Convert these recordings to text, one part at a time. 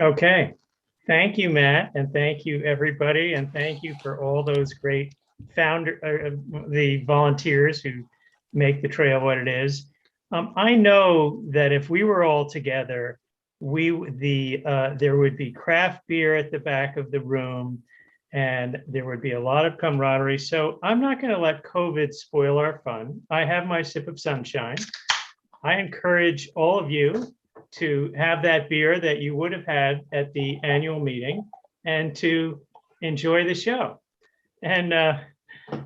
Okay. Thank you, Matt, and thank you, everybody, and thank you for all those great the volunteers who make the trail what it is. I know that if we were all together, there would be craft beer at the back of the room, and there would be a lot of camaraderie. So I'm not going to let COVID spoil our fun. I have my sip of sunshine. I encourage all of you to have that beer that you would have had at the annual meeting and to enjoy the show. And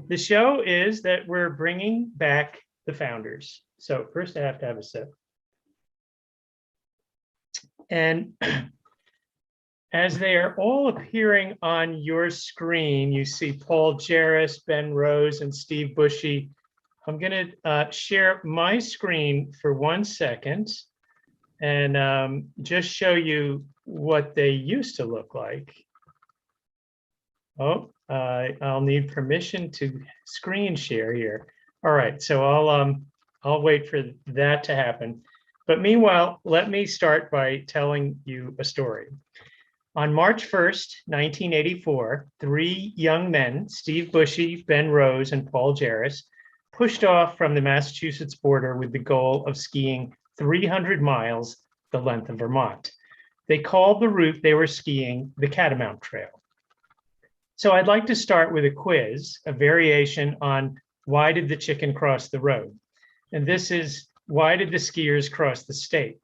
the show is that we're bringing back the founders. So first I have to have a sip. And as they are all appearing on your screen, you see Paul Jarris, Ben Rose, and Steve Bushey. I'm going to share my screen for 1 second and just show you what they used to look like. Oh, I'll need permission to screen share here. All right, so I'll wait for that to happen. But meanwhile, let me start by telling you a story. On March 1st, 1984, three young men, Steve Bushey, Ben Rose, and Paul Jarris, pushed off from the Massachusetts border with the goal of skiing 300 miles, the length of Vermont. They called the route they were skiing the Catamount Trail. So I'd like to start with a quiz, a variation on why did the chicken cross the road? And this is, why did the skiers cross the state?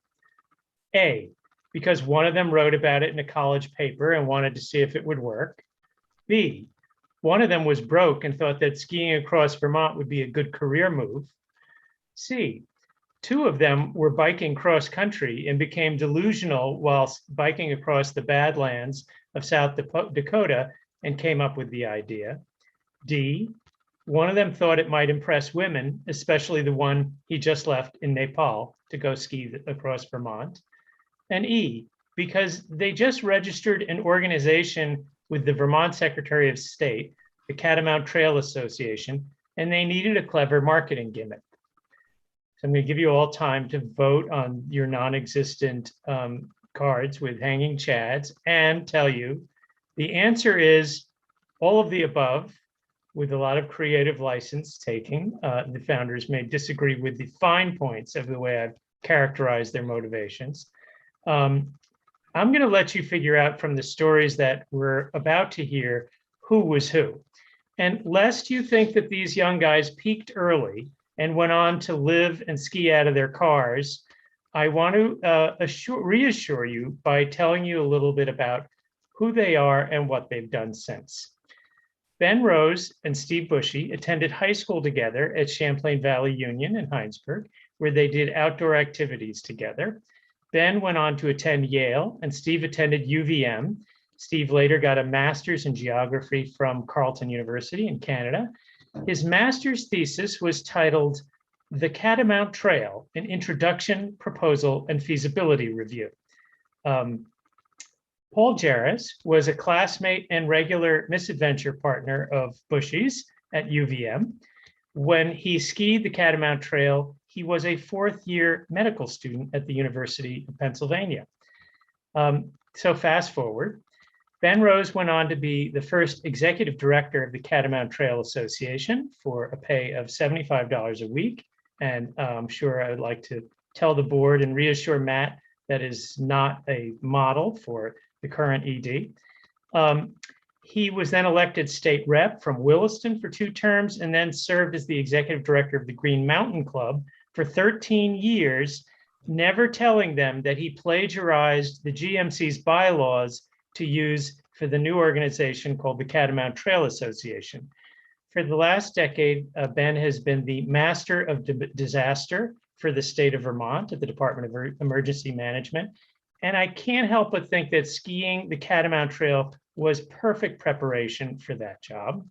A, because one of them wrote about it in a college paper and wanted to see if it would work. B, one of them was broke and thought that skiing across Vermont would be a good career move. C, two of them were biking cross country and became delusional while biking across the Badlands of South Dakota and came up with the idea. D, one of them thought it might impress women, especially the one he just left in Nepal to go ski across Vermont. And E, because they just registered an organization with the Vermont Secretary of State, the Catamount Trail Association, and they needed a clever marketing gimmick. So I'm going to give you all time to vote on your non-existent cards with hanging chads and tell you the answer is all of the above, with a lot of creative license taking. The founders may disagree with the fine points of the way I've characterized their motivations. I'm going to let you figure out from the stories that we're about to hear who was who. And lest you think that these young guys peaked early and went on to live and ski out of their cars, I want to reassure you by telling you a little bit about who they are and what they've done since. Ben Rose and Steve Bushey attended high school together at Champlain Valley Union in Heinsberg, where they did outdoor activities together. Ben went on to attend Yale and Steve attended UVM. Steve later got a master's in geography from Carleton University in Canada. His master's thesis was titled The Catamount Trail, an Introduction, Proposal, and Feasibility Review. Paul Jarris was a classmate and regular misadventure partner of Bushey's at UVM. When he skied the Catamount Trail, he was a fourth-year medical student at the University of Pennsylvania. So fast forward, Ben Rose went on to be the first executive director of the Catamount Trail Association for a pay of $75 a week. And I'm sure I would like to tell the board and reassure Matt that is not a model for the current ED. He was then elected state rep from Williston for 2 terms and then served as the executive director of the Green Mountain Club for 13 years, never telling them that he plagiarized the GMC's bylaws to use for the new organization called the Catamount Trail Association. For the last decade, Ben has been the master of disaster for the state of Vermont at the Department of Emergency Management. And I can't help but think that skiing the Catamount Trail was perfect preparation for that job.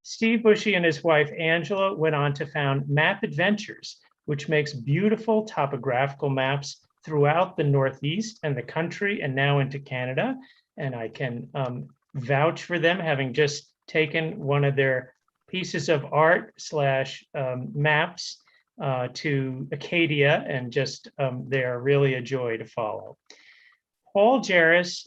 Steve Bushey and his wife, Angela, went on to found Map Adventures, which makes beautiful topographical maps throughout the Northeast and the country and now into Canada. And I can vouch for them, having just taken one of their pieces of art / maps to Acadia, and just they are really a joy to follow. Paul Jarris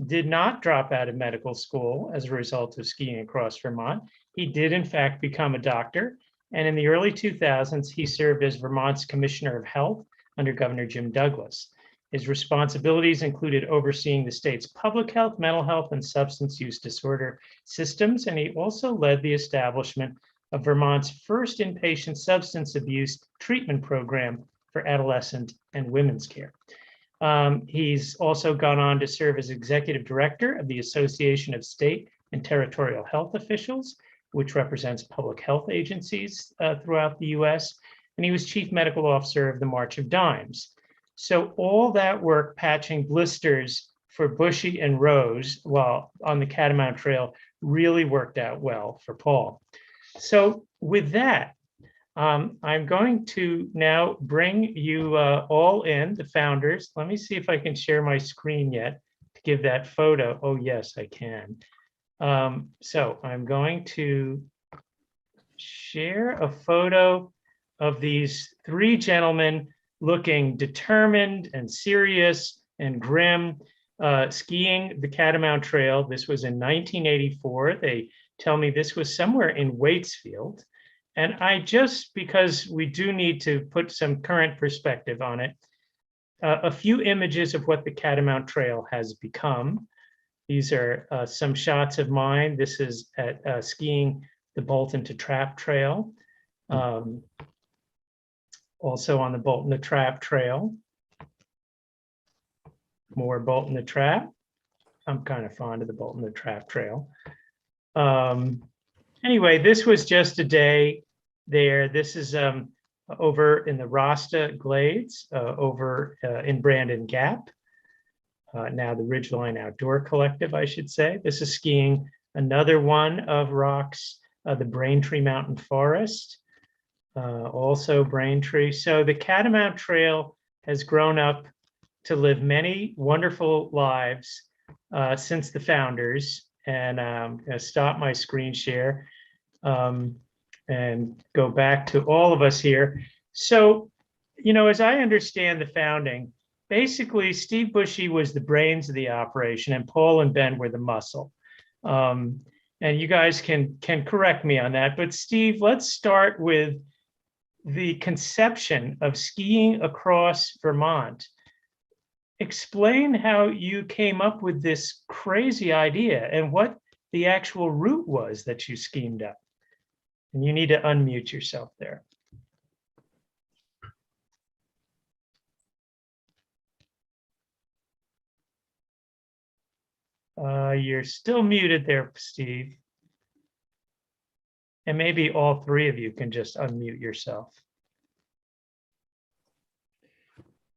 did not drop out of medical school as a result of skiing across Vermont. He did, in fact, become a doctor. And in the early 2000s, he served as Vermont's Commissioner of Health under Governor Jim Douglas. His responsibilities included overseeing the state's public health, mental health, and substance use disorder systems. And he also led the establishment of Vermont's first inpatient substance abuse treatment program for adolescent and women's care. He's also gone on to serve as executive director of the Association of State and Territorial Health Officials, which represents public health agencies throughout the US. And he was chief medical officer of the March of Dimes. So all that work patching blisters for Bushey and Rose while on the Catamount Trail really worked out well for Paul. So with that, I'm going to now bring you all in, the founders. Let me see if I can share my screen yet to give that photo. Oh, yes, I can. So I'm going to share a photo of these three gentlemen looking determined and serious and grim, skiing the Catamount Trail. This was in 1984. They tell me this was somewhere in Waitsfield. And I just, because we do need to put some current perspective on it, a few images of what the Catamount Trail has become. These are some shots of mine. This is at skiing the Bolton to Trap Trail. Also on the Bolton to Trap Trail. More Bolton to Trap. I'm kind of fond of the Bolton to Trap Trail. Anyway, this was just a day there. This is over in the Rasta Glades, over in Brandon Gap. Now the Ridgeline Outdoor Collective, I should say. This is skiing another one of Rock's, the Braintree Mountain Forest. Also Braintree. So the Catamount Trail has grown up to live many wonderful lives since the founders. And I'm going to stop my screen share and go back to all of us here. So, you know, as I understand the founding, basically Steve Bushey was the brains of the operation and Paul and Ben were the muscle. And you guys can correct me on that. But Steve, let's start with the conception of skiing across Vermont. Explain how you came up with this crazy idea and what the actual route was that you schemed up. And you need to unmute yourself there. You're still muted there, Steve. And maybe all three of you can just unmute yourself.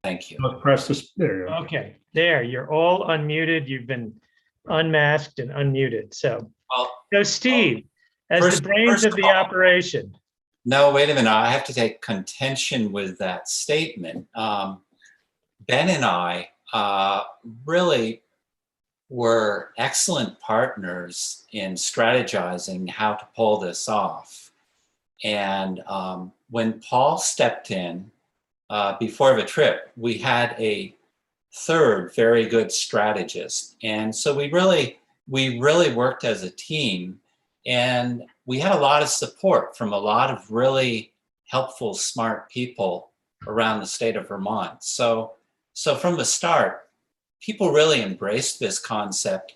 Thank you. I'll press this. There you go. Okay, there, you're all unmuted. You've been unmasked and unmuted. So, Steve, as the brains of the operation. No, wait a minute. I have to take contention with that statement. Ben and I really were excellent partners in strategizing how to pull this off. And when Paul stepped in before the trip, we had a third very good strategist. And so we really worked as a team, and we had a lot of support from a lot of really helpful, smart people around the state of Vermont. So from the start, people really embraced this concept,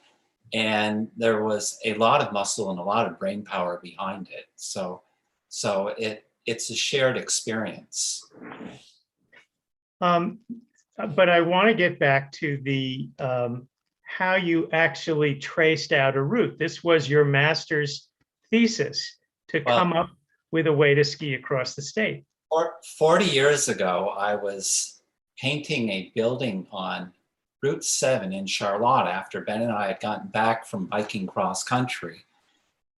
and there was a lot of muscle and a lot of brain power behind it. So it's a shared experience. But I want to get back to the how you actually traced out a route. This was your master's thesis to come up with a way to ski across the state. 40 years ago, I was painting a building on Route 7 in Charlotte after Ben and I had gotten back from biking cross country.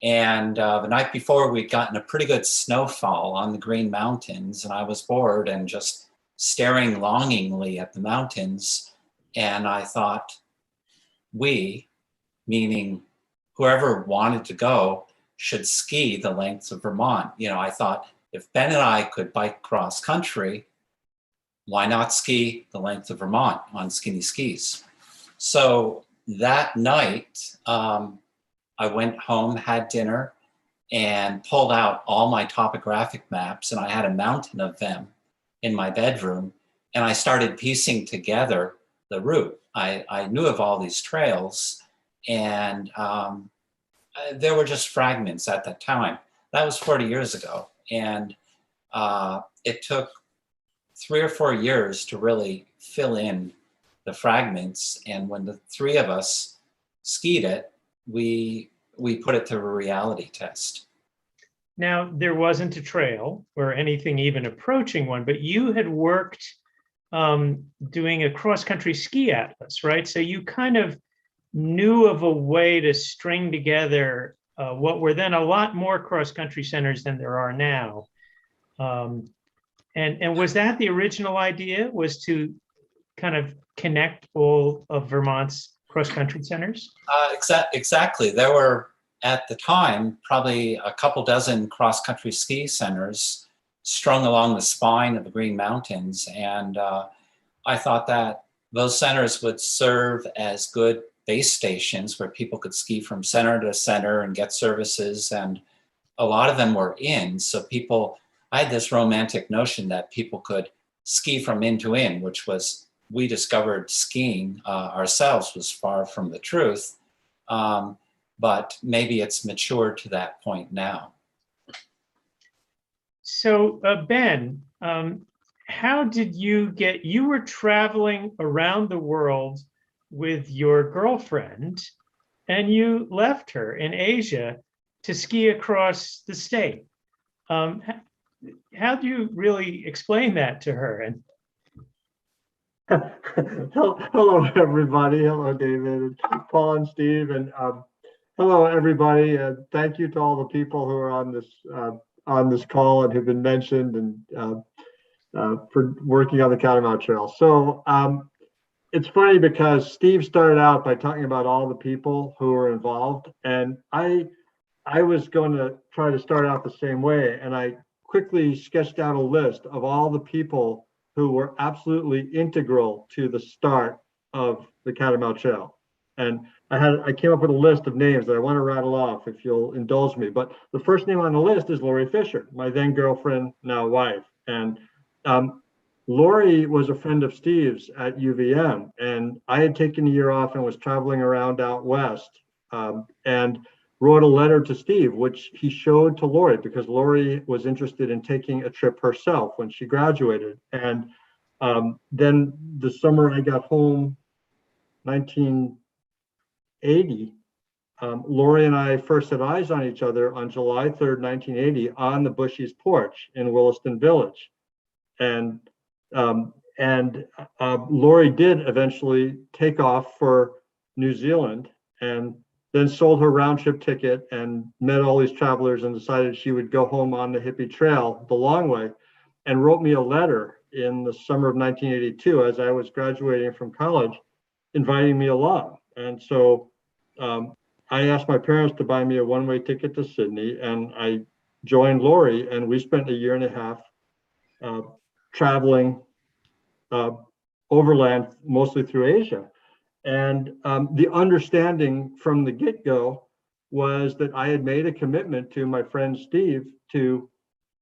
And the night before, we'd gotten a pretty good snowfall on the Green Mountains, and I was bored and just staring longingly at the mountains. And I thought, we, meaning whoever wanted to go, should ski the lengths of Vermont. You know, I thought, if Ben and I could bike cross country, why not ski the length of Vermont on skinny skis? So that night, I went home, had dinner, and pulled out all my topographic maps, and I had a mountain of them in my bedroom, and I started piecing together the route. I knew of all these trails, and there were just fragments at that time. That was 40 years ago, and it took 3 or 4 years to really fill in the fragments. And when the three of us skied it, we put it to a reality test. Now, there wasn't a trail or anything even approaching one, but you had worked doing a cross-country ski atlas, right? So you kind of knew of a way to string together what were then a lot more cross-country centers than there are now. And was that the original idea, was to kind of connect all of Vermont's cross-country centers? Exactly. There were, at the time, probably a couple dozen cross-country ski centers strung along the spine of the Green Mountains. And I thought that those centers would serve as good base stations where people could ski from center to center and get services. And a lot of them were inns. So I had this romantic notion that people could ski from inn to inn, which was, we discovered skiing ourselves was far from the truth. But maybe it's matured to that point now. So Ben, how did you were traveling around the world with your girlfriend, and you left her in Asia to ski across the state. How do you really explain that to her? And hello, everybody. Hello, David, Paul, and Steve, and hello, everybody. Thank you to all the people who are on this call and who've been mentioned, and for working on the Catamount Trail. So it's funny because Steve started out by talking about all the people who were involved, and I was going to try to start out the same way, and I quickly sketched out a list of all the people who were absolutely integral to the start of the Catamount Trail. And I came up with a list of names that I want to rattle off if you'll indulge me. But the first name on the list is Lori Fisher, my then girlfriend, now wife. And Lori was a friend of Steve's at UVM, and I had taken a year off and was traveling around out west, and wrote a letter to Steve, which he showed to Lori because Lori was interested in taking a trip herself when she graduated. And then the summer I got home, 1980, Lori and I first set eyes on each other on July 3rd, 1980, on the Bushey's porch in Williston Village. And Lori did eventually take off for New Zealand, and then sold her round trip ticket and met all these travelers and decided she would go home on the hippie trail the long way, and wrote me a letter in the summer of 1982 as I was graduating from college, inviting me along. And so I asked my parents to buy me a one-way ticket to Sydney, and I joined Lori, and we spent a year and a half traveling overland, mostly through Asia. And the understanding from the get-go was that I had made a commitment to my friend Steve to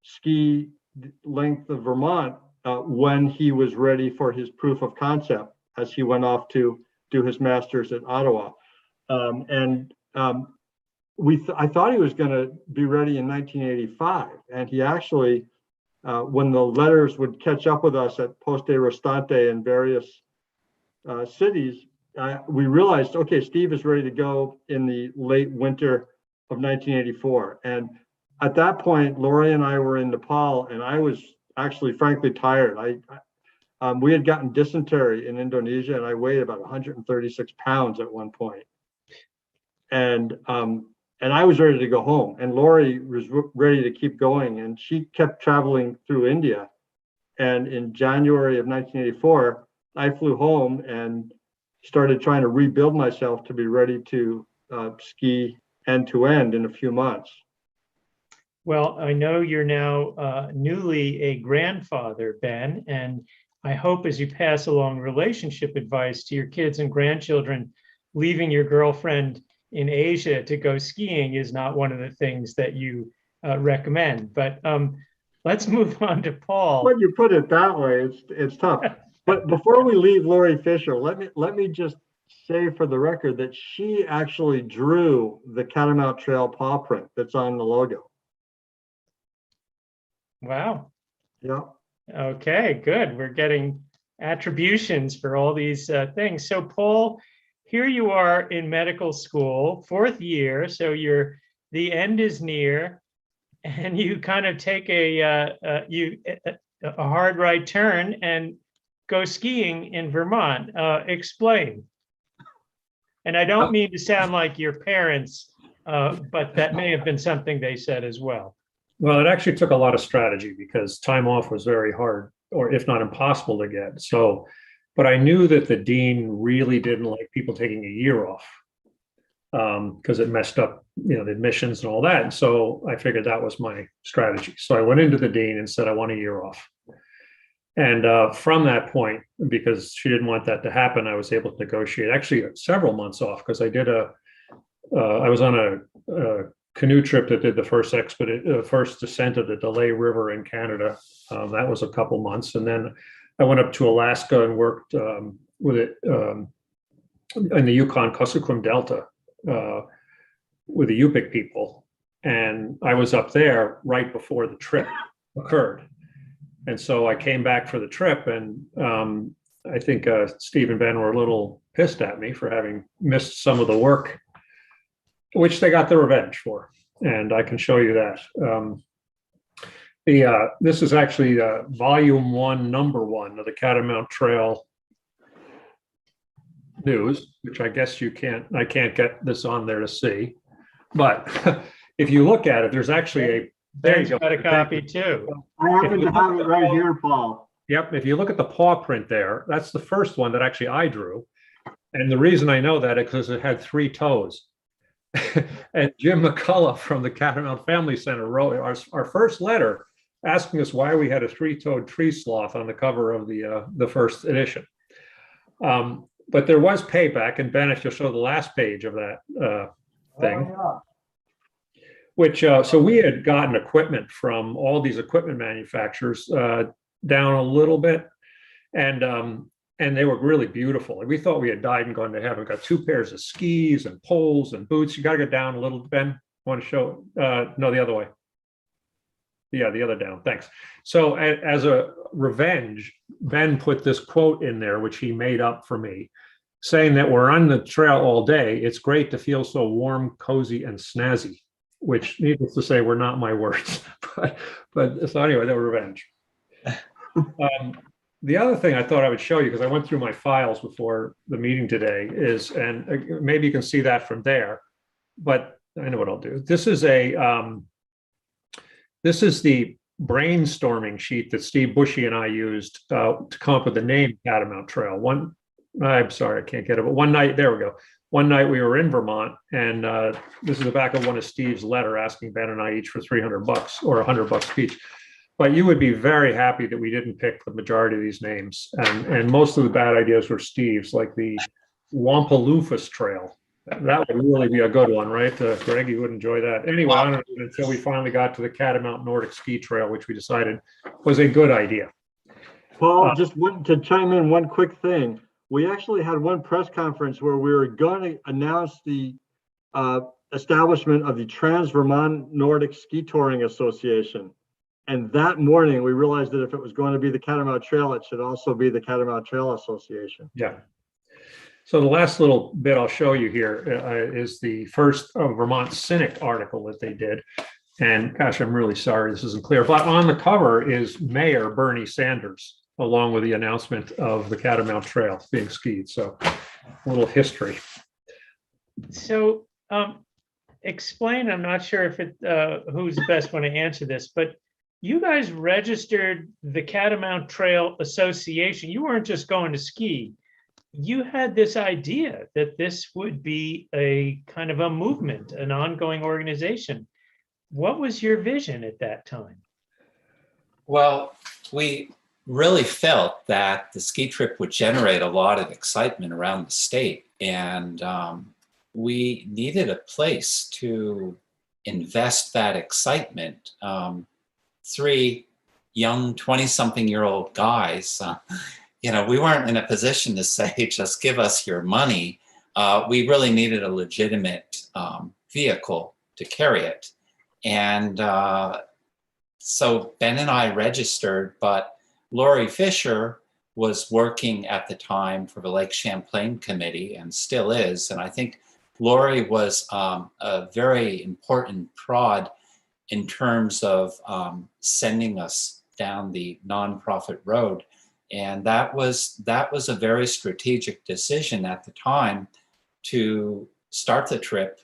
ski the length of Vermont when he was ready for his proof of concept, as he went off to do his master's at Ottawa. I thought he was going to be ready in 1985, and he actually, when the letters would catch up with us at Poste Restante in various cities, we realized, okay, Steve is ready to go in the late winter of 1984. And at that point, Lori and I were in Nepal, and I was actually, frankly, tired. We had gotten dysentery in Indonesia, and I weighed about 136 pounds at one point. And I was ready to go home, and Lori was ready to keep going, and she kept traveling through India. And in January of 1984, I flew home and started trying to rebuild myself to be ready to ski end to end in a few months. well, I know you're now newly a grandfather, Ben, and I hope as you pass along relationship advice to your kids and grandchildren, leaving your girlfriend in Asia to go skiing is not one of the things that you recommend. But let's move on to Paul. When you put it that way, it's tough. But before we leave Lori Fisher, let me just say for the record that she actually drew the Catamount Trail paw print that's on the logo. Wow. Yeah. Okay, good. We're getting attributions for all these things. So Paul, here you are in medical school, 4th year. So the end is near, and you kind of take a hard right turn and go skiing in Vermont. Explain. And I don't mean to sound like your parents, but that may have been something they said as well. Well, it actually took a lot of strategy because time off was very hard, or if not impossible to get. So, but I knew that the dean really didn't like people taking a year off because it messed up, the admissions and all that. And so I figured that was my strategy. So I went into the dean and said, I want a year off. And from that point, because she didn't want that to happen, I was able to negotiate actually several months off because I was on a canoe trip that did the first descent of the Delay River in Canada. That was a couple months. And then I went up to Alaska and worked with it in the Yukon-Kuskokwim Delta with the Yupik people. And I was up there right before the trip occurred. And so I came back for the trip, and I think Steve and Ben were a little pissed at me for having missed some of the work, which they got the revenge for, and I can show you that. This is actually volume 1, number 1 of the Catamount Trail news, which I guess I can't get this on there to see, but if you look at it, there's actually There's got a copy too. I happen to have it right here, Paul. Yep, if you look at the paw print there, that's the first one that actually I drew. And the reason I know that is because it had 3 toes. And Jim McCullough from the Catamount Family Center wrote our first letter asking us why we had a 3-toed tree sloth on the cover of the first edition. But there was payback, and Ben, if you'll show the last page of that thing. Oh, yeah. Which, so we had gotten equipment from all these equipment manufacturers down a little bit, and they were really beautiful. Like we thought we had died and gone to heaven. Got 2 pairs of skis and poles and boots. You got to go down a little, Ben. Want to show? No, the other way. Yeah, the other down. Thanks. So as a revenge, Ben put this quote in there, which he made up for me, saying that we're on the trail all day. It's great to feel so warm, cozy, and snazzy. Which, needless to say, were not my words, but so anyway, they were revenge. The other thing I thought I would show you, because I went through my files before the meeting today, is, and maybe you can see that from there, but I know what I'll do. This is the brainstorming sheet that Steve Bushey and I used to come up with the name Catamount Trail. I'm sorry, I can't get it, but one night, there we go. One night we were in Vermont, and this is the back of one of Steve's letter asking Ben and I each for $300 or $100 each. But you would be very happy that we didn't pick the majority of these names. And most of the bad ideas were Steve's, like the Wampaloofus Trail. That would really be a good one, right? Greg, you would enjoy that. Anyway, I don't know, until we finally got to the Catamount Nordic Ski Trail, which we decided was a good idea. Paul, just to chime in one quick thing. We actually had one press conference where we were going to announce the establishment of the Trans-Vermont Nordic Ski Touring Association. And that morning, we realized that if it was going to be the Catamount Trail, it should also be the Catamount Trail Association. Yeah. So the last little bit I'll show you here is the first Vermont Cynic article that they did. And gosh, I'm really sorry this isn't clear, but on the cover is Mayor Bernie Sanders, along with the announcement of the Catamount Trail being skied. So a little history. So explain, I'm not sure if who's the best one to answer this, but you guys registered the Catamount Trail Association. You weren't just going to ski. You had this idea that this would be a kind of a movement, an ongoing organization. What was your vision at that time? Well, we really felt that the ski trip would generate a lot of excitement around the state. And we needed a place to invest that excitement. Three young 20-something-year-old guys, we weren't in a position to say, just give us your money. We really needed a legitimate vehicle to carry it. And so Ben and I registered, but Lori Fisher was working at the time for the Lake Champlain Committee and still is. And I think Lori was a very important prod in terms of sending us down the nonprofit road. And that was a very strategic decision at the time to start the trip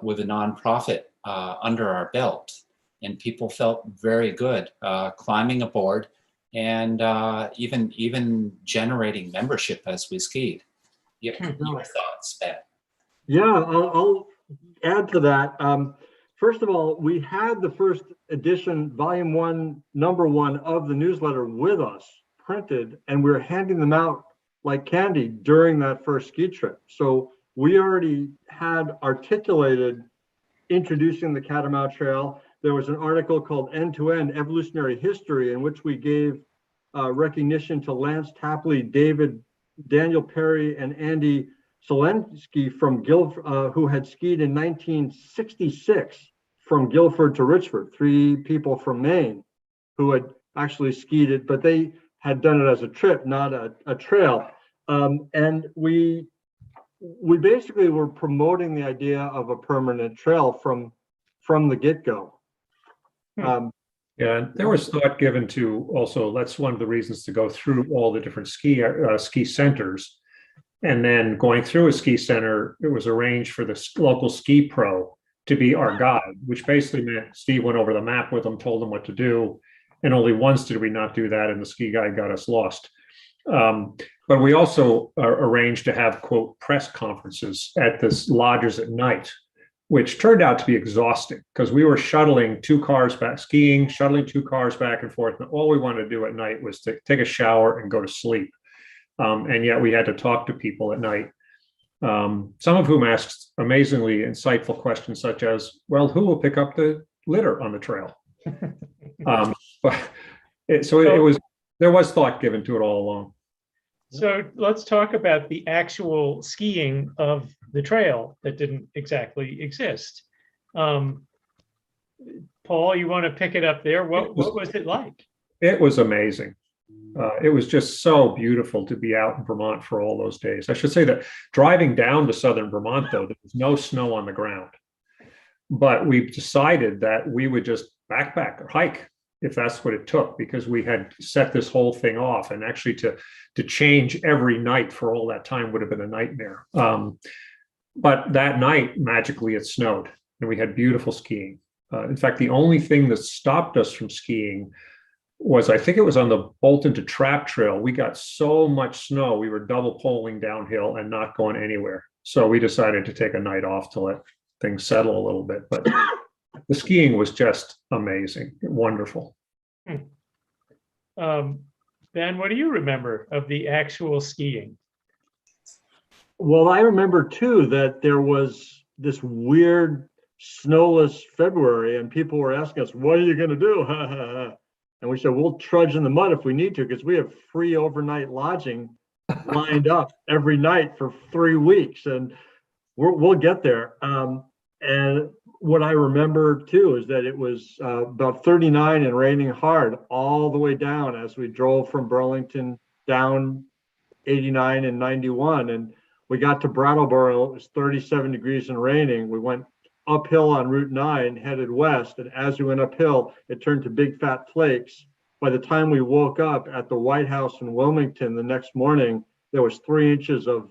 with a nonprofit under our belt. And people felt very good climbing aboard and even generating membership as we skied. Your thoughts, Ben? Yeah, I'll add to that. First of all, we had the first edition, volume 1, number 1 of the newsletter with us printed, and we were handing them out like candy during that first ski trip. So we already had articulated introducing the Catamount Trail. There was an article called End to End Evolutionary History, in which we gave recognition to Lance Tapley, Daniel Perry, and Andy Selensky from who had skied in 1966 from Guilford to Richford, 3 people from Maine who had actually skied it, but they had done it as a trip, not a trail. And we basically were promoting the idea of a permanent trail from the get-go. Yeah, there was thought given to also, that's one of the reasons to go through all the different ski centers. And then going through a ski center, it was arranged for the local ski pro to be our guide, which basically meant Steve went over the map with them, told them what to do. And only once did we not do that, and the ski guide got us lost. But we also arranged to have, quote, press conferences at this lodges at night, which turned out to be exhausting because we were shuttling 2 cars back, shuttling 2 cars back and forth. And all we wanted to do at night was to take a shower and go to sleep. And yet we had to talk to people at night, some of whom asked amazingly insightful questions such as, well, who will pick up the litter on the trail? There was thought given to it all along. So let's talk about the actual skiing of the trail that didn't exactly exist. Paul, you want to pick it up there? What was it like? It was amazing. It was just so beautiful to be out in Vermont for all those days. I should say that driving down to southern Vermont, though, there was no snow on the ground. But we decided that we would just backpack or hike if that's what it took, because we had set this whole thing off, and actually to change every night for all that time would have been a nightmare. But that night, magically, it snowed and we had beautiful skiing. In fact, the only thing that stopped us from skiing was, I think it was on the Bolton to Trap Trail. We got so much snow, we were double poling downhill and not going anywhere. So we decided to take a night off to let things settle a little bit. But the skiing was just amazing, wonderful. Ben, what do you remember of the actual skiing? Well, I remember too that there was this weird snowless February, and people were asking us, what are you going to do? And we said, we'll trudge in the mud if we need to, because we have free overnight lodging lined up every night for 3 weeks, and we'll get there. And what I remember too is that it was about 39 and raining hard all the way down as we drove from Burlington down 89 and 91. And we got to Brattleboro, it was 37 degrees and raining. We went uphill on Route 9, headed west. And as we went uphill, it turned to big fat flakes. By the time we woke up at the White House in Wilmington the next morning, there was 3 inches of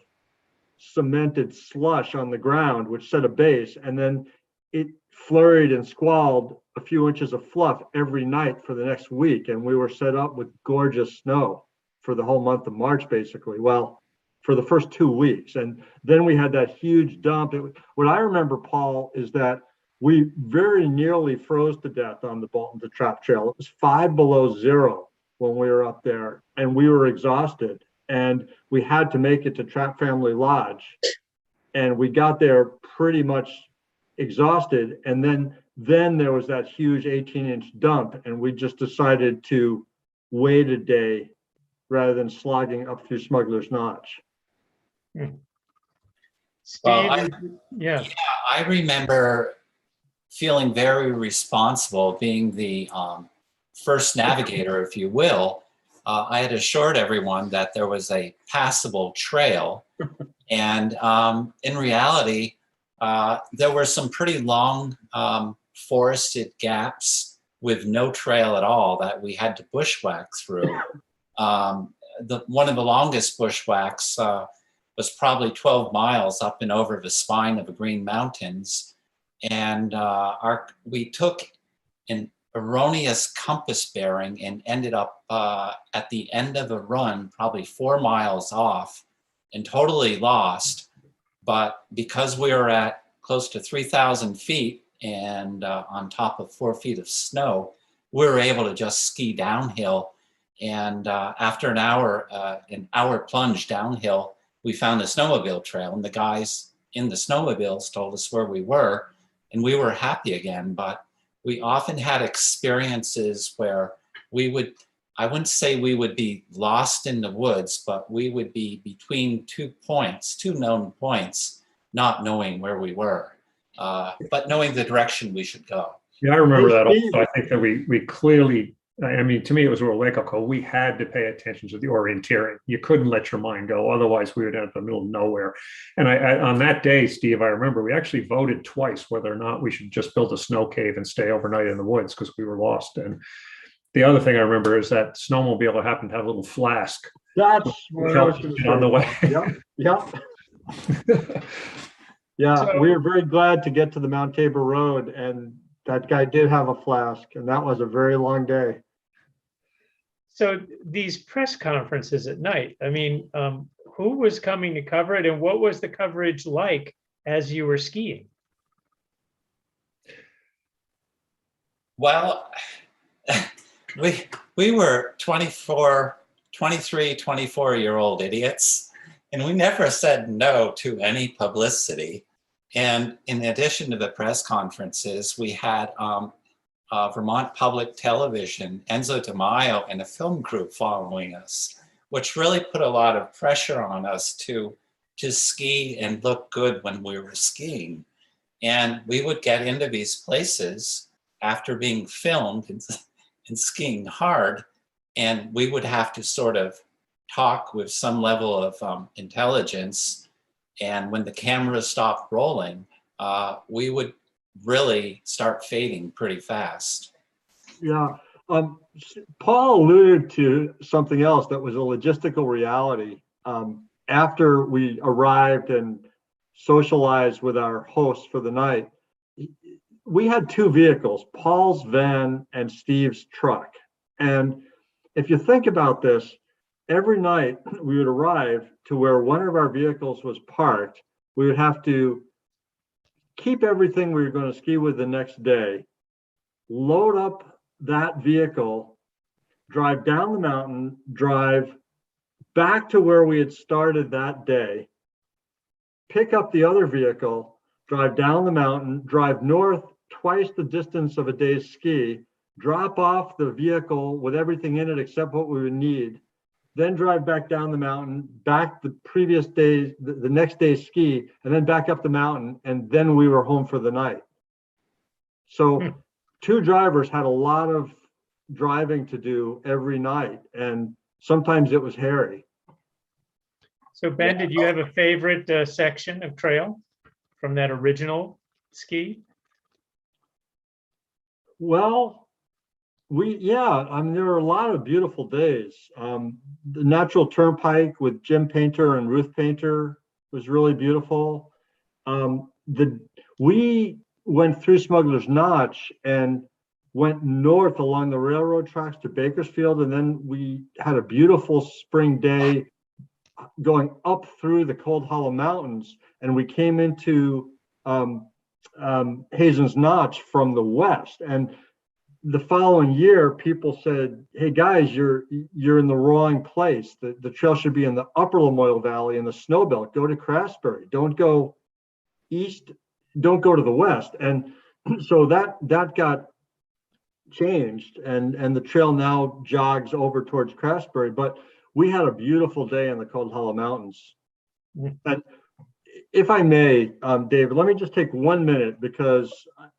cemented slush on the ground, which set a base. And then it flurried and squalled a few inches of fluff every night for the next week. And we were set up with gorgeous snow for the whole month of March, basically. Well, for the first 2 weeks. And then we had that huge dump. What I remember, Paul, is that we very nearly froze to death on the Bolton to Trap Trail. It was 5 below zero when we were up there, and we were exhausted, and we had to make it to Trap Family Lodge, and we got there pretty much exhausted, and then there was that huge 18-inch dump, and we just decided to wait a day rather than slogging up through Smuggler's Notch. Steve, Well, yeah. I remember feeling very responsible, being the first navigator, if you will. I had assured everyone that there was a passable trail. And in reality, there were some pretty long forested gaps with no trail at all that we had to bushwhack through. One of the longest bushwhacks was probably 12 miles up and over the spine of the Green Mountains. And we took an erroneous compass bearing and ended up at the end of a run, probably 4 miles off, and totally lost. But because we were at close to 3,000 feet and on top of 4 feet of snow, we were able to just ski downhill. And after an hour plunge downhill, we found the snowmobile trail, and the guys in the snowmobiles told us where we were, and we were happy again. But we often had experiences where I wouldn't say we would be lost in the woods, but we would be between 2 known points, not knowing where we were, but knowing the direction we should go. Yeah, I remember that also. I think that we clearly, I mean, to me, it was a real wake-up call. We had to pay attention to the orienteering. You couldn't let your mind go. Otherwise, we would end up in the middle of nowhere. And on that day, Steve, I remember we actually voted twice whether or not we should just build a snow cave and stay overnight in the woods because we were lost. And the other thing I remember is that snowmobile happened to have a little flask. That's what I was going to say. On the way. Yep. Yeah, So, we were very glad to get to the Mount Tabor Road, and that guy did have a flask, and that was a very long day. so these press conferences at night, I mean, who was coming to cover it, and what was the coverage like as you were skiing? Well, we were 23, 24-year-old idiots, and we never said no to any publicity. And in addition to the press conferences, we had Vermont Public Television, Enzo DeMaio, and a film crew following us, which really put a lot of pressure on us to ski and look good when we were skiing. And we would get into these places after being filmed and skiing hard, and we would have to sort of talk with some level of intelligence. And when the camera stopped rolling, we would really start fading pretty fast. Yeah. Paul alluded to something else that was a logistical reality. After we arrived and socialized with our hosts for the night, we had two vehicles, Paul's van and Steve's truck. And if you think about this, every night we would arrive to where one of our vehicles was parked. We would have to keep everything we were going to ski with the next day, load up that vehicle, drive down the mountain, drive back to where we had started that day, pick up the other vehicle, drive down the mountain, drive north twice the distance of a day's ski, drop off the vehicle with everything in it except what we would need, then drive back down the mountain, back the previous day, the next day's ski, and then back up the mountain, and then we were home for the night. So two drivers had a lot of driving to do every night, and sometimes it was hairy. So Ben, did you have a favorite section of trail from that original ski? Well, I mean, there were a lot of beautiful days. The Natural Turnpike with Jim Painter and Ruth Painter was really beautiful. We went through Smuggler's Notch and went north along the railroad tracks to Bakersfield, and then we had a beautiful spring day going up through the Cold Hollow Mountains, and we came into Hazen's Notch from the west. And the following year, people said, "Hey guys, you're in the wrong place. The trail should be in the Upper Lamoille Valley in the snowbelt. Go to Craftsbury. Don't go east. Don't go to the west." And so that got changed, and the trail now jogs over towards Craftsbury. But we had a beautiful day in the Cold Hollow Mountains. And if I may, David, let me just take 1 minute, because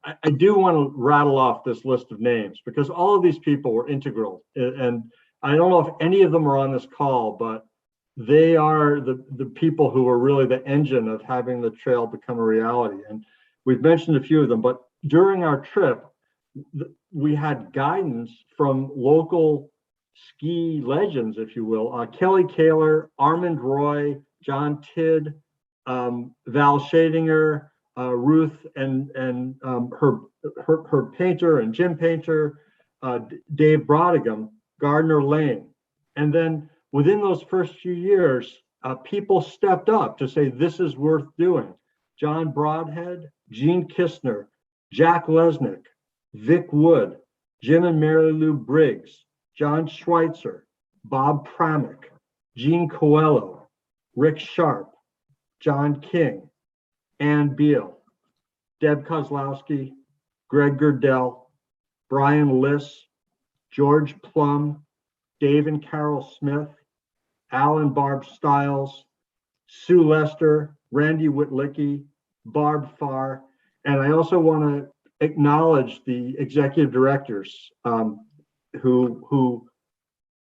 I do want to rattle off this list of names, because all of these people were integral. And I don't know if any of them are on this call, but they are the people who are really the engine of having the trail become a reality. And we've mentioned a few of them, but during our trip, we had guidance from local ski legends, if you will. Kelly Kaler, Armand Roy, John Tidd, Val Schadinger, Ruth and her painter and Jim Painter, Dave Brodigam, Gardner Lane. And then within those first few years, people stepped up to say, this is worth doing. John Broadhead, Gene Kistner, Jack Lesnick, Vic Wood, Jim and Mary Lou Briggs, John Schweitzer, Bob Pramick, Gene Coelho, Rick Sharp, John King, Ann Beal, Deb Kozlowski, Greg Gerdell, Brian Liss, George Plum, Dave and Carol Smith, Alan Barb Stiles, Sue Lester, Randy Whitlicky, Barb Farr. And I also want to acknowledge the executive directors who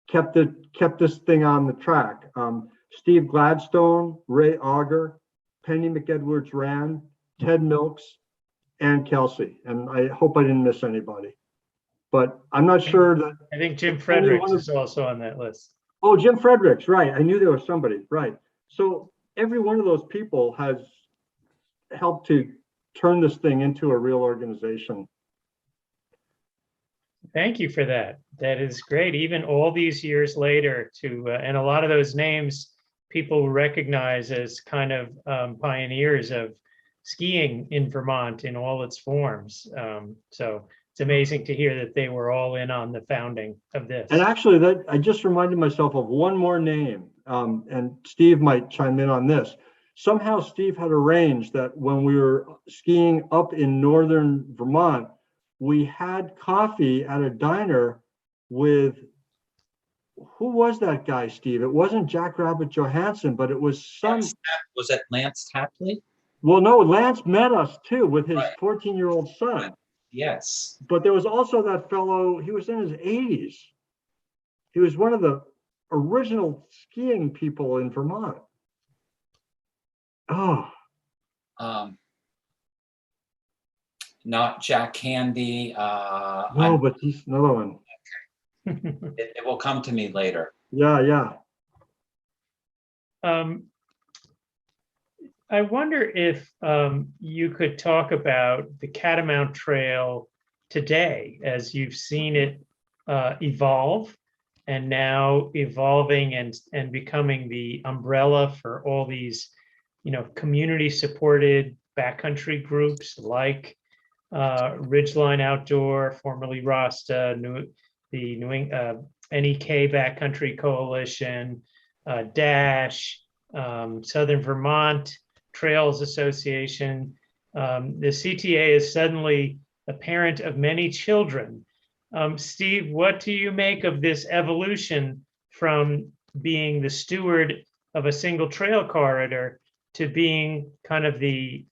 kept this thing on the track. Steve Gladstone, Ray Auger, Penny McEdwards Rand, Ted Milks, and Kelsey. And I hope I didn't miss anybody. But I'm not sure that... I think Jim Fredericks is also on that list. Oh, Jim Fredericks, right. I knew there was somebody, right. So every one of those people has helped to turn this thing into a real organization. Thank you for that. That is great. Even all these years later, and a lot of those names people recognize as kind of pioneers of skiing in Vermont in all its forms. So it's amazing to hear that they were all in on the founding of this. And actually, that I just reminded myself of one more name, and Steve might chime in on this. Somehow Steve had arranged that when we were skiing up in northern Vermont, we had coffee at a diner with, who was that guy, Steve? It wasn't Jack Rabbit Johansson, but it was some... Was it Lance Tapley? Well, no, Lance met us too with his 14-year-old son. Yes. But there was also that fellow, he was in his 80s. He was one of the original skiing people in Vermont. Oh. Not Jack Handy. No, but he's another one. It will come to me later. Yeah. I wonder if you could talk about the Catamount Trail today, as you've seen it evolve, and now evolving and becoming the umbrella for all these, community-supported backcountry groups like Ridgeline Outdoor, formerly Rasta, the NEK Backcountry Coalition, Dash, Southern Vermont Trails Association. The CTA is suddenly a parent of many children. Steve, what do you make of this evolution from being the steward of a single trail corridor to being kind of the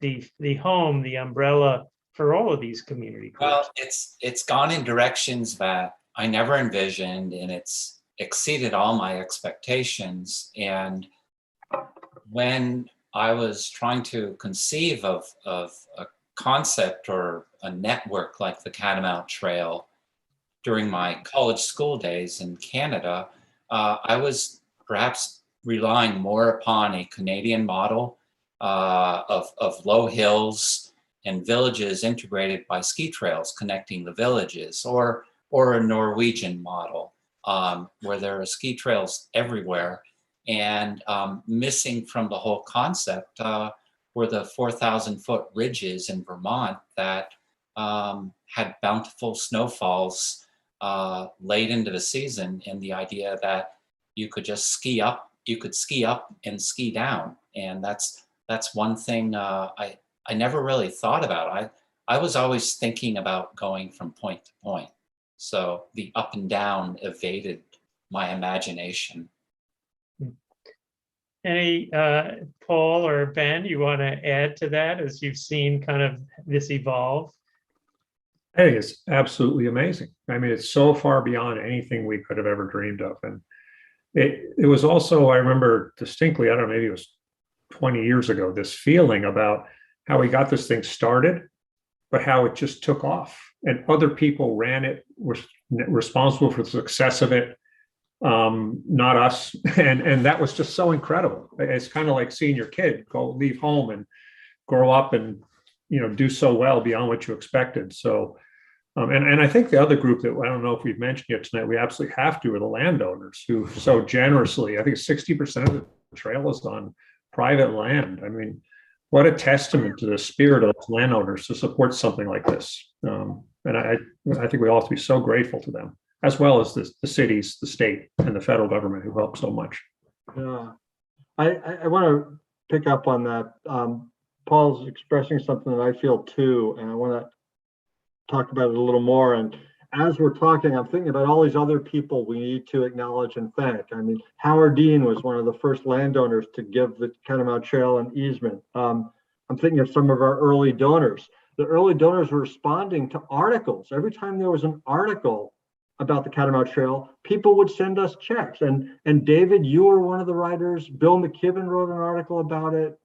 home, the umbrella for all of these community groups? Well, it's gone in directions that I never envisioned, and it's exceeded all my expectations. And when I was trying to conceive of a concept or a network like the Catamount Trail during my college school days in Canada, I was perhaps relying more upon a Canadian model of low hills and villages integrated by ski trails connecting the villages, or a Norwegian model where there are ski trails everywhere. And missing from the whole concept were the 4,000-foot ridges in Vermont that had bountiful snowfalls late into the season, and the idea that you could just ski up, you could ski up and ski down. And that's one thing I never really thought about. I was always thinking about going from point to point. So the up and down evaded my imagination. Any, Paul or Ben, you want to add to that as you've seen kind of this evolve? I think it's absolutely amazing. I mean, it's so far beyond anything we could have ever dreamed of. And it was also, I remember distinctly, I don't know, maybe it was 20 years ago, this feeling about how we got this thing started, but how it just took off and other people ran it, were responsible for the success of it, not us. And that was just so incredible. It's kind of like seeing your kid leave home and grow up and, do so well beyond what you expected. So, and I think the other group that I don't know if we've mentioned yet tonight, we absolutely have to, are the landowners who so generously, I think 60% of the trail is on private land. I mean, what a testament to the spirit of those landowners to support something like this. And I think we all have to be so grateful to them, as well as the cities, the state, and the federal government who help so much. Yeah, I want to pick up on that. Paul's expressing something that I feel too, and I want to talk about it a little more. And as we're talking, I'm thinking about all these other people we need to acknowledge and thank. I mean, Howard Dean was one of the first landowners to give the Catamount Trail an easement. I'm thinking of some of our early donors. The early donors were responding to articles. Every time there was an article about the Catamount Trail, people would send us checks. And David, you were one of the writers. Bill McKibben wrote an article about it.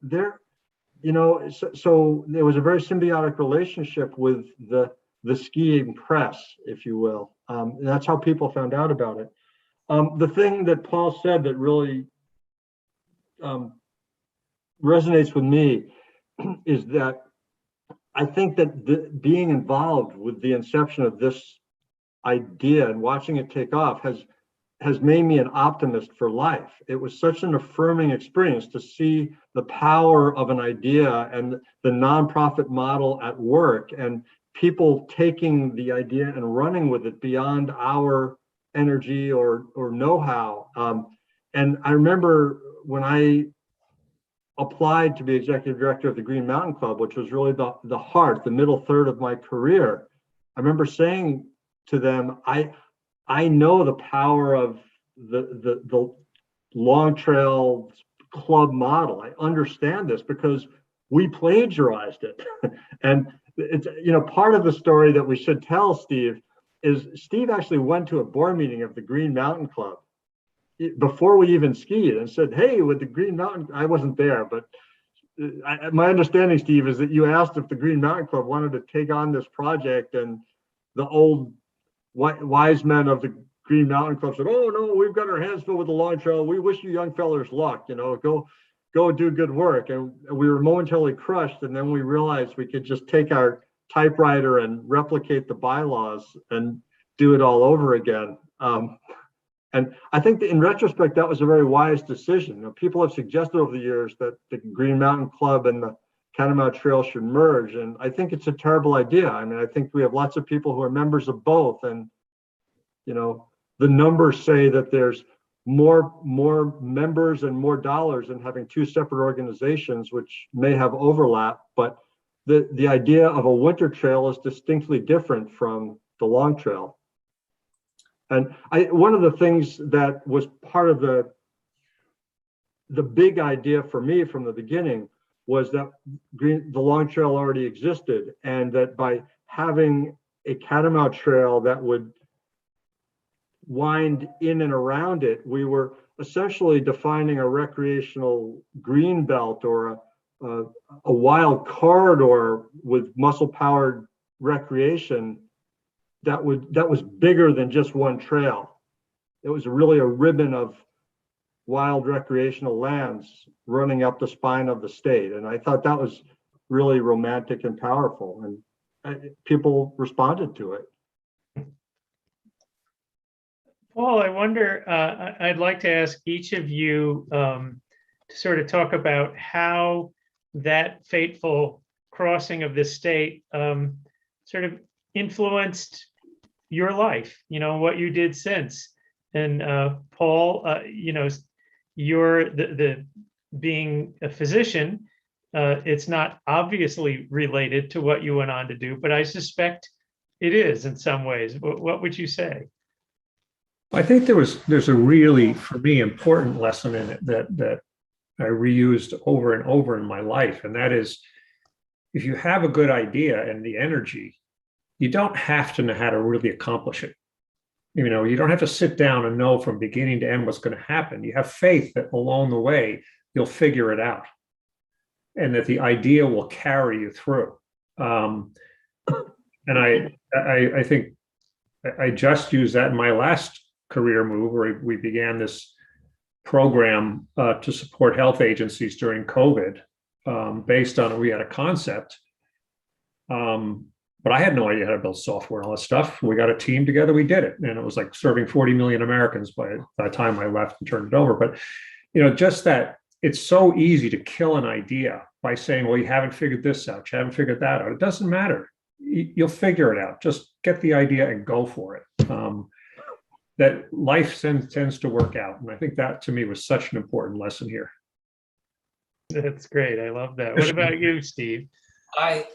So there was a very symbiotic relationship with the skiing press, if you will. And that's how people found out about it. The thing that Paul said that really resonates with me is that I think that being involved with the inception of this idea and watching it take off has made me an optimist for life. It was such an affirming experience to see the power of an idea and the nonprofit model at work, and people taking the idea and running with it beyond our energy or know-how. And I remember when I applied to be executive director of the Green Mountain Club, which was really the heart, the middle third of my career, I remember saying to them, I know the power of the Long Trail Club model. I understand this because we plagiarized it. And it's, part of the story that we should tell, Steve, is Steve actually went to a board meeting of the Green Mountain Club before we even skied and said, hey, with the Green Mountain, I wasn't there, but my understanding, Steve, is that you asked if the Green Mountain Club wanted to take on this project, and the old wise men of the Green Mountain Club said, oh no, we've got our hands full with the Long Trail. We wish you young fellers luck, go do good work. And we were momentarily crushed. And then we realized we could just take our typewriter and replicate the bylaws and do it all over again. And I think that in retrospect, that was a very wise decision. People have suggested over the years that the Green Mountain Club and the Catamount Trail should merge. And I think it's a terrible idea. I mean, I think we have lots of people who are members of both. And, the numbers say that there's more members and more dollars in having two separate organizations, which may have overlap. But the idea of a winter trail is distinctly different from the Long Trail. And one of the things that was part of the big idea for me from the beginning was that the Long Trail already existed, and that by having a Catamount Trail that would wind in and around it, we were essentially defining a recreational green belt or a wild corridor with muscle-powered recreation that was bigger than just one trail. It was really a ribbon of wild recreational lands running up the spine of the state. And I thought that was really romantic and powerful, and people responded to it. Paul, I wonder, I'd like to ask each of you to sort of talk about how that fateful crossing of the state sort of influenced your life, what you did since. And Paul, you're the being a physician, it's not obviously related to what you went on to do, but I suspect it is in some ways. What would you say? I think there's a really, for me, important lesson in it that I reused over and over in my life. And that is, if you have a good idea and the energy, you don't have to know how to really accomplish it. You don't have to sit down and know from beginning to end what's going to happen. You have faith that along the way, you'll figure it out and that the idea will carry you through. And I think I just used that in my last career move, where we began this program to support health agencies during COVID, based on, we had a concept, but I had no idea how to build software and all that stuff. We got a team together, we did it, and it was like serving 40 million Americans by the time I left and turned it over. But just that it's so easy to kill an idea by saying, well, you haven't figured this out, you haven't figured that out. It doesn't matter. You'll figure it out. Just get the idea and go for it. That life tends to work out. And I think that to me was such an important lesson here. That's great. I love that. What about you, Steve? I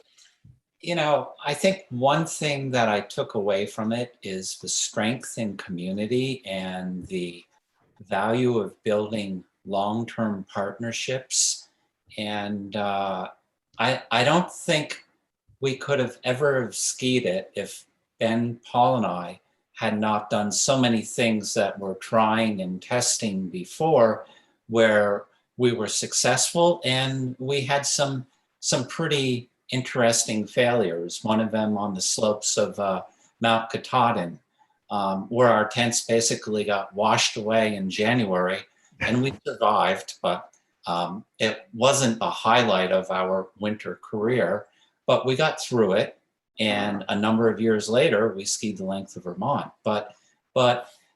think one thing that I took away from it is the strength in community and the value of building long-term partnerships. And I don't think we could have ever skied it if Ben, Paul, and I had not done so many things that we're trying and testing before, where we were successful and we had some pretty interesting failures. One of them on the slopes of Mount Katahdin, where our tents basically got washed away in January, and we survived, but it wasn't a highlight of our winter career, but we got through it. And a number of years later, we skied the length of Vermont. But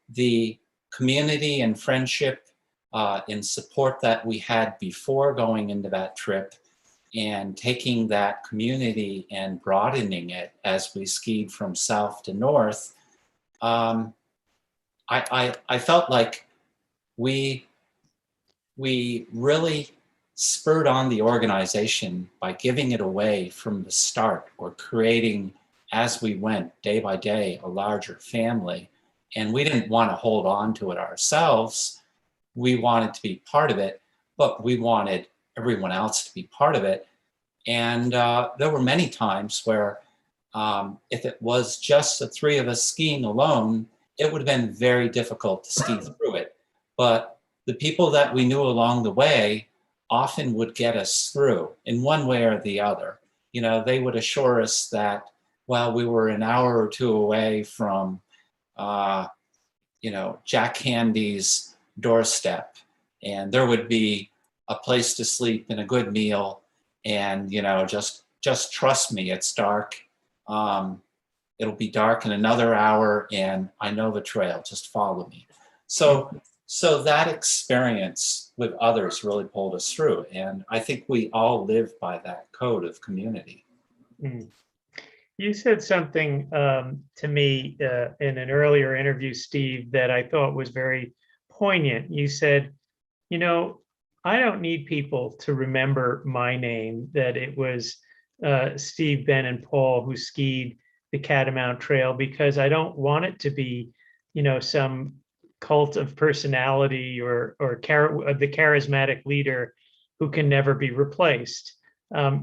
the community and friendship and support that we had before going into that trip, and taking that community and broadening it as we skied from south to north, I felt like we really spurred on the organization by giving it away from the start, or creating, as we went day by day, a larger family. And we didn't want to hold on to it ourselves. We wanted to be part of it, but we wanted everyone else to be part of it. And there were many times where if it was just the three of us skiing alone, it would have been very difficult to ski through it. But the people that we knew along the way often would get us through in one way or the other. They would assure us that, well, we were an hour or two away from, Jack Handy's doorstep, and there would be a place to sleep and a good meal, and just trust me, it's dark. It'll be dark in another hour, and I know the trail. Just follow me. So that experience with others really pulled us through. And I think we all live by that code of community. You said something to me in an earlier interview, Steve, that I thought was very poignant. You said, I don't need people to remember my name, that it was Steve, Ben, and Paul who skied the Catamount Trail, because I don't want it to be, some cult of personality or the charismatic leader who can never be replaced.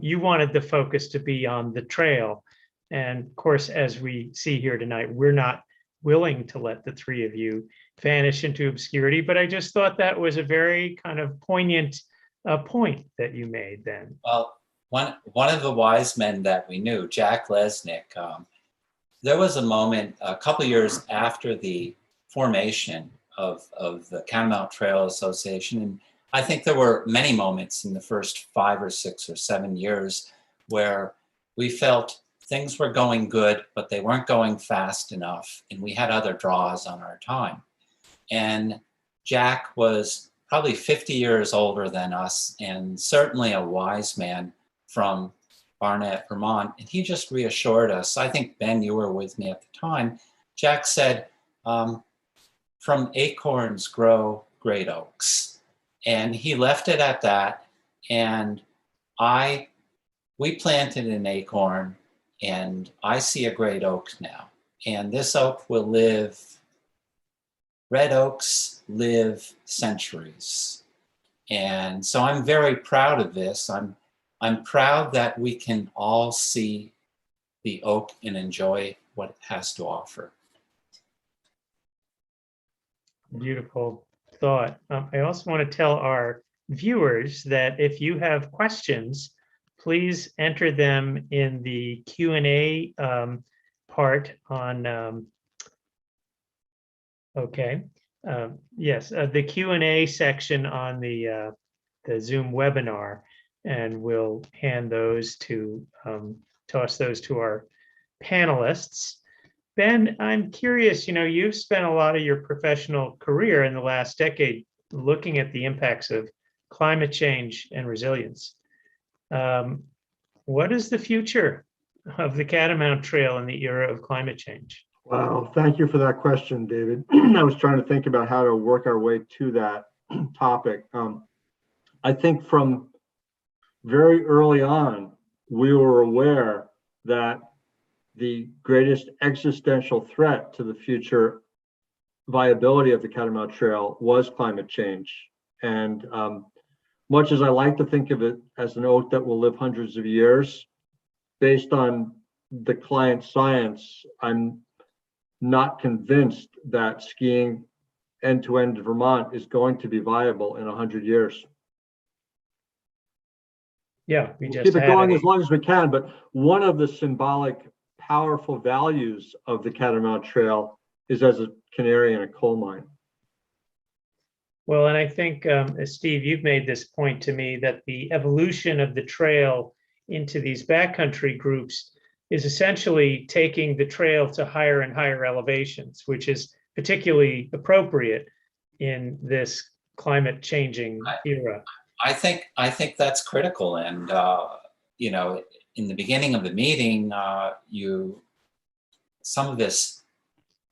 You wanted the focus to be on the trail. And of course, as we see here tonight, we're not willing to let the three of you vanish into obscurity, but I just thought that was a very kind of poignant point that you made then. Well, one of the wise men that we knew, Jack Lesnick, there was a moment a couple years after the formation of the Catamount Trail Association, and I think there were many moments in the first 5 or 6 or 7 years where we felt things were going good, but they weren't going fast enough, and we had other draws on our time. And Jack was probably 50 years older than us, and certainly a wise man from Barnett, Vermont, and he just reassured us. I think, Ben, you were with me at the time. Jack said, from acorns grow great oaks. And he left it at that. And we planted an acorn, and I see a great oak now. And this oak will live, red oaks live centuries. And so I'm very proud of this. I'm proud that we can all see the oak and enjoy what it has to offer. Beautiful thought. I also want to tell our viewers that if you have questions, please enter them in the Q&A part on, yes, the Q&A section on the Zoom webinar, and we'll hand those to, toss those to our panelists. Ben, I'm curious, you've spent a lot of your professional career in the last decade looking at the impacts of climate change and resilience. What is the future of the Catamount Trail in the era of climate change? Wow, thank you for that question, David. I was trying to think about how to work our way to that topic. I think from very early on, we were aware that the greatest existential threat to the future viability of the Catamount Trail was climate change. And much as I like to think of it as an oak that will live hundreds of years, based on the client science, I'm not convinced that skiing end-to-end Vermont is going to be viable in 100 years. Yeah, we'll keep it going as long as we can, but one of the symbolic, powerful values of the Catamount Trail is as a canary in a coal mine. Well, and I think, Steve, you've made this point to me that the evolution of the trail into these backcountry groups is essentially taking the trail to higher and higher elevations, which is particularly appropriate in this climate changing era. I think that's critical. And, in the beginning of the meeting, some of this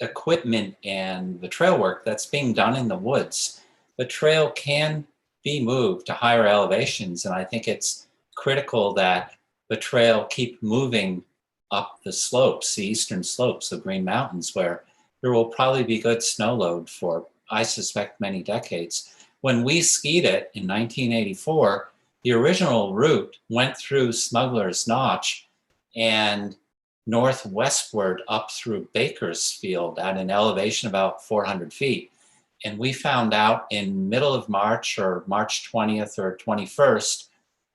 equipment and the trail work that's being done in the woods, the trail can be moved to higher elevations. And I think it's critical that the trail keep moving up the slopes, the eastern slopes of Green Mountains, where there will probably be good snow load for, I suspect, many decades. When we skied it in 1984, the original route went through Smuggler's Notch and northwestward up through Bakersfield at an elevation about 400 feet. And we found out in middle of March, or March 20th or 21st,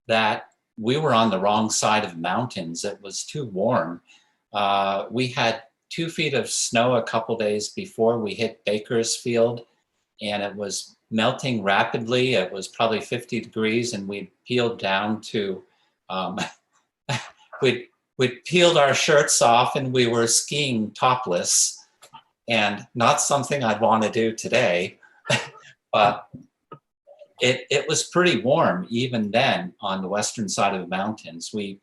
that we were on the wrong side of mountains. It was too warm. We had 2 feet of snow a couple days before we hit Bakersfield, and it was melting rapidly. It was probably 50 degrees, and we peeled down to, we'd peeled our shirts off and we were skiing topless, and not something I'd want to do today, but it was pretty warm even then on the western side of the mountains. We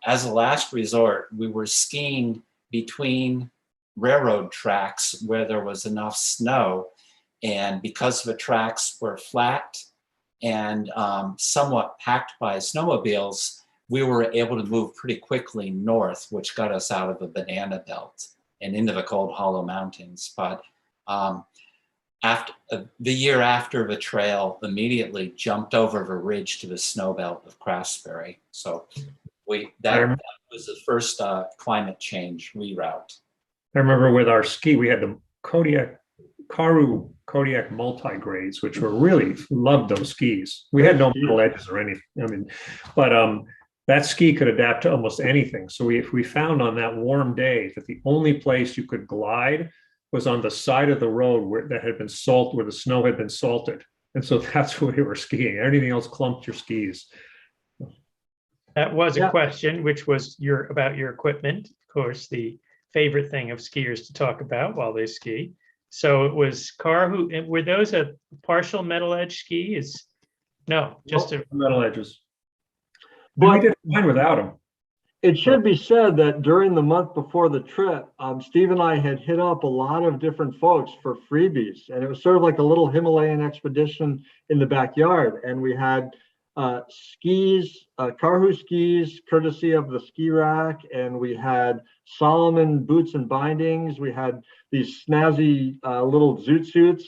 as a last resort, we were skiing between railroad tracks where there was enough snow, and because the tracks were flat and somewhat packed by snowmobiles, we were able to move pretty quickly north, which got us out of the banana belt and into the cold hollow mountains. But after the year after the trail, immediately jumped over the ridge to the snow belt of Craftsbury. So that was the first climate change reroute. I remember with our ski, we had the Kodiak multi-grades, which were really, loved those skis. We had no metal edges or anything. But that ski could adapt to almost anything. So we found on that warm day that the only place you could glide was on the side of the road where the snow had been salted. And so that's where we were skiing. Anything else clumped your skis. That was a question, which was about your equipment. Of course, the favorite thing of skiers to talk about while they ski. So it was were those a partial metal edge ski? No, just metal edges. We But did fine without him. it should be said that during the month before the trip, Steve and I had hit up a lot of different folks for freebies, and it was sort of like a little Himalayan expedition in the backyard. And we had skis, Karhu skis, courtesy of the ski rack, and we had Solomon boots and bindings. We had these snazzy little zoot suits,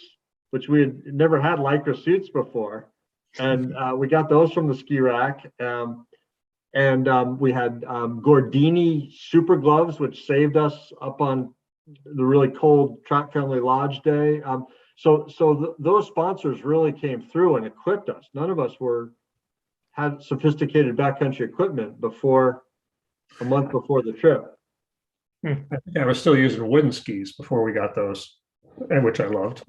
which we had never had Lycra suits before, and we got those from the ski rack. And we had Gordini super gloves, which saved us up on the really cold Track Friendly Lodge day. So those sponsors really came through and equipped us. None of us had sophisticated backcountry equipment before a month before the trip. I think I was still using wooden skis before we got those, and which I loved.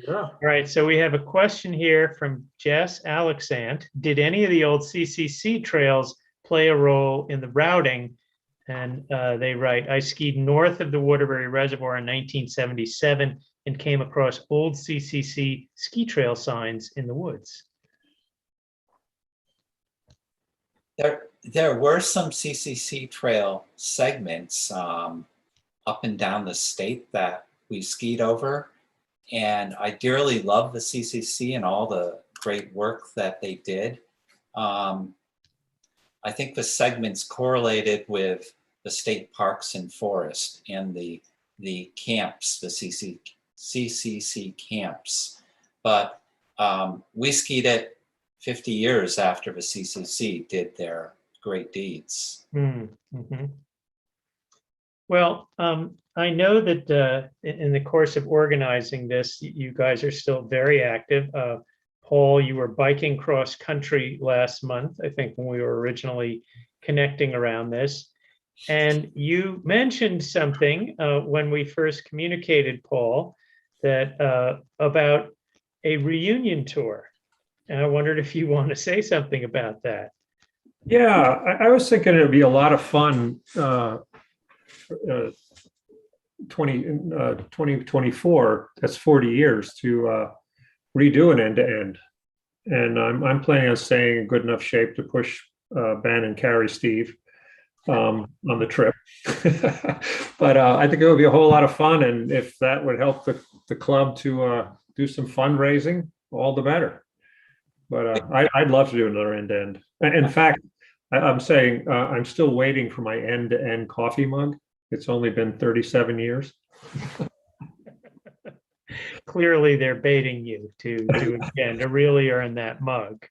Yeah. All right, so we have a question here from Jess Alexand. Did any of the old CCC trails play a role in the routing? And they write, I skied north of the Waterbury Reservoir in 1977 and came across old CCC ski trail signs in the woods. There were some CCC trail segments up and down the state that we skied over. And I dearly love the CCC and all the great work that they did. I think the segments correlated with the state parks and forest and the camps, the CCC camps. But we skied it 50 years after the CCC did their great deeds. Mm-hmm. Well, I know that in the course of organizing this, you guys are still very active. Paul, you were biking cross country last month, I think, when we were originally connecting around this. And you mentioned something when we first communicated, Paul, that about a reunion tour. And I wondered if you want to say something about that. Yeah, I was thinking it'd be a lot of fun. 2024, that's 40 years to redo an end-to-end. And I'm planning on staying in good enough shape to push Ben and carry Steve on the trip. But I think it would be a whole lot of fun. And if that would help the club to do some fundraising, all the better. But I'd love to do another end-to-end. In fact, I'm saying I'm still waiting for my end-to-end coffee mug. It's only been 37 years. Clearly, they're baiting you to really earn that mug.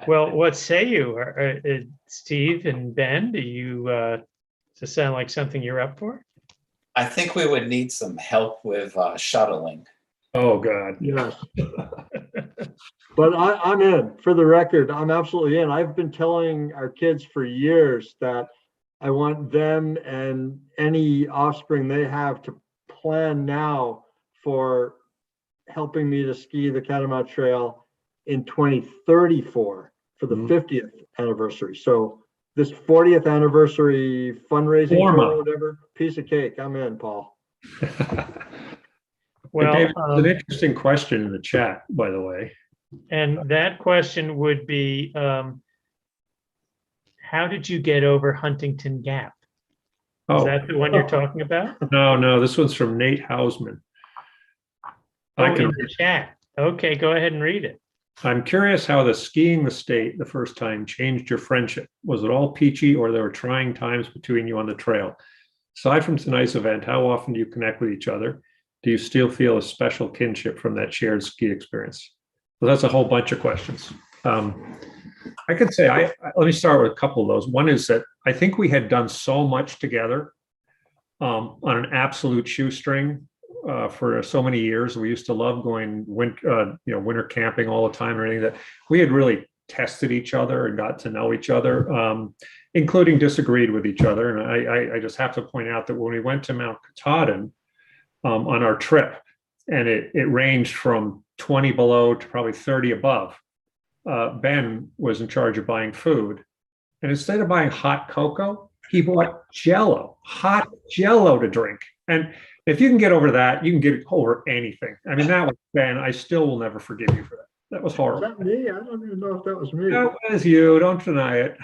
Well, what say you, Steve and Ben? Does it sound like something you're up for? I think we would need some help with shuttling. Oh, God. Yes. But I'm in. For the record, I'm absolutely in. I've been telling our kids for years that I want them and any offspring they have to plan now for helping me to ski the Catamount Trail in 2034 for the 50th anniversary. So this 40th anniversary fundraising tour, whatever, piece of cake. I'm in, Paul. Well, David, an interesting question in the chat, by the way. And that question would be, how did you get over Huntington Gap? Is that the one you're talking about? No, this one's from Nate Hausman. In the chat. Okay, go ahead and read it. I'm curious how the skiing the state the first time changed your friendship. Was it all peachy or there were trying times between you on the trail? Aside from tonight's event, how often do you connect with each other? Do you still feel a special kinship from that shared ski experience? So that's a whole bunch of questions. I could say, let me start with a couple of those. One is that I think we had done so much together on an absolute shoestring for so many years. We used to love going winter camping all the time or anything, that we had really tested each other and got to know each other, including disagreed with each other. And I just have to point out that when we went to Mount Katahdin on our trip, and it ranged from 20 below to probably 30 above, Ben was in charge of buying food. And instead of buying hot cocoa, he bought Jello, hot Jello to drink. And if you can get over that, you can get over anything. I mean, that was Ben. I still will never forgive you for that. That was Was horrible. that me? I don't even know if that was me. That was you. Don't deny it.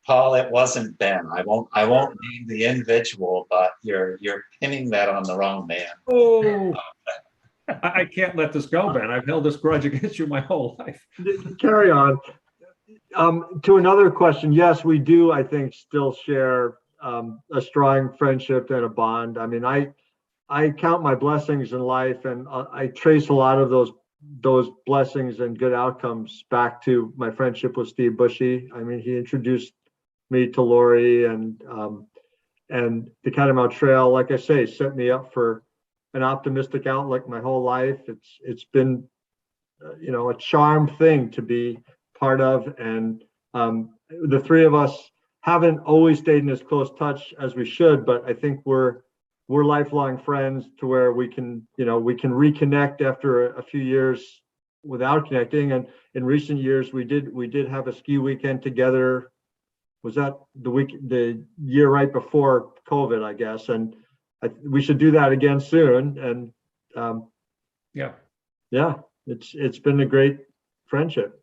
Paul, it wasn't Ben. I won't name the individual, but you're pinning that on the wrong man. Oh, I can't let this go, Ben. I've held this grudge against you my whole life. Carry on. To another question, yes, we do, I think, still share a strong friendship and a bond. I mean, I count my blessings in life, and I trace a lot of those blessings and good outcomes back to my friendship with Steve Bushey. I mean, he introduced me to Lori, and the Catamount Trail, like I say, set me up for an optimistic outlook my whole life. It's been a charm thing to be part of, and the three of us haven't always stayed in as close touch as we should, but I think we're lifelong friends to where we can reconnect after a few years without connecting. And in recent years, we did have a ski weekend together. Was that the year right before COVID, I guess, and we should do that again soon. And yeah, it's been a great friendship.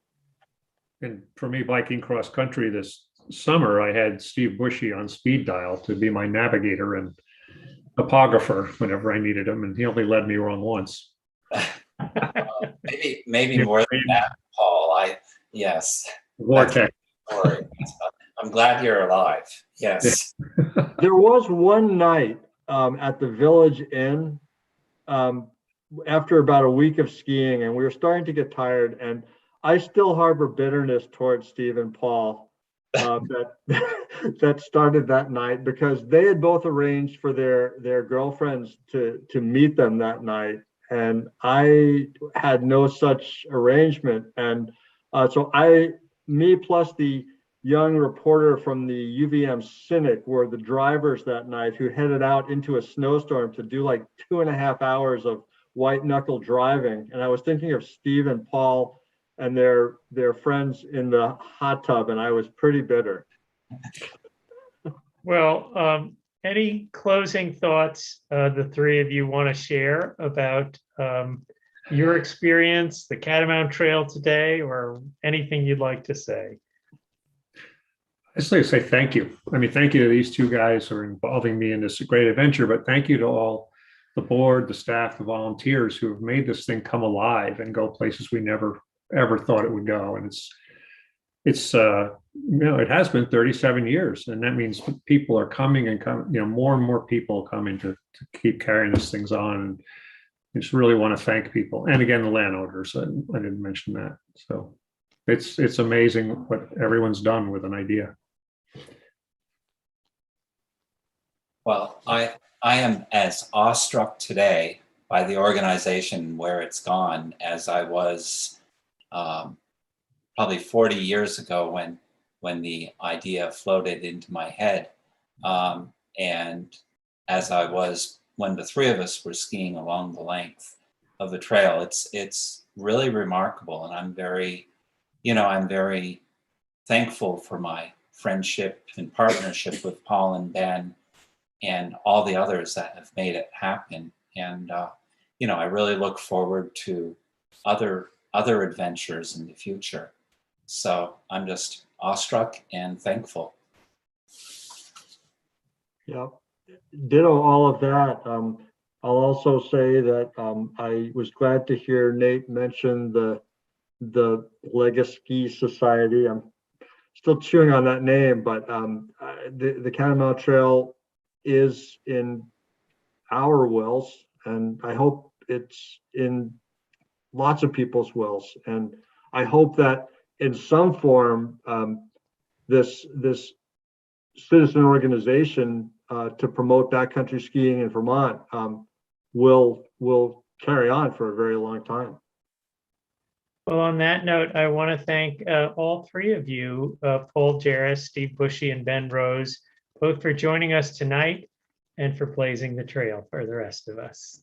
And for me, biking cross country this summer, I had Steve Bushey on speed dial to be my navigator and topographer whenever I needed him, and he only led me wrong once. Maybe more than that, Paul. Yes. Vortex. I'm glad you're alive. Yes. There was one night at the Village Inn after about a week of skiing, and we were starting to get tired, and I still harbor bitterness towards Steve and Paul that started that night, because they had both arranged for their girlfriends to meet them that night, and I had no such arrangement. And so me plus the young reporter from the UVM Cynic were the drivers that night, who headed out into a snowstorm to do like 2.5 hours of white knuckle driving. And I was thinking of Steve and Paul and their friends in the hot tub, and I was pretty bitter. Well, any closing thoughts the three of you want to share about your experience, the Catamount Trail today, or anything you'd like to say? I just like to say thank you. I mean, thank you to these two guys who are involving me in this great adventure, but thank you to all the board, the staff, the volunteers who have made this thing come alive and go places we never ever thought it would go. And it's it has been 37 years, and that means people are coming and more and more people coming to keep carrying these things on. And I just really want to thank people, and again the landowners. I didn't mention that. So it's amazing what everyone's done with an idea. Well, I am as awestruck today by the organization, where it's gone, as I was probably 40 years ago when the idea floated into my head, and as I was when the three of us were skiing along the length of the trail. It's really remarkable, and I'm very thankful for my friendship and partnership with Paul and Ben and all the others that have made it happen. And I really look forward to other adventures in the future. So I'm just awestruck and thankful. Yeah, ditto all of that. I'll also say that I was glad to hear Nate mention the Legacy Society. I'm still chewing on that name, but the Catamount Trail is in our wills, and I hope it's in lots of people's wills. And I hope that in some form, this citizen organization to promote backcountry skiing in Vermont will carry on for a very long time. Well, on that note, I want to thank all three of you, Paul Jarris, Steve Bushey, and Ben Rose, both for joining us tonight and for blazing the trail for the rest of us.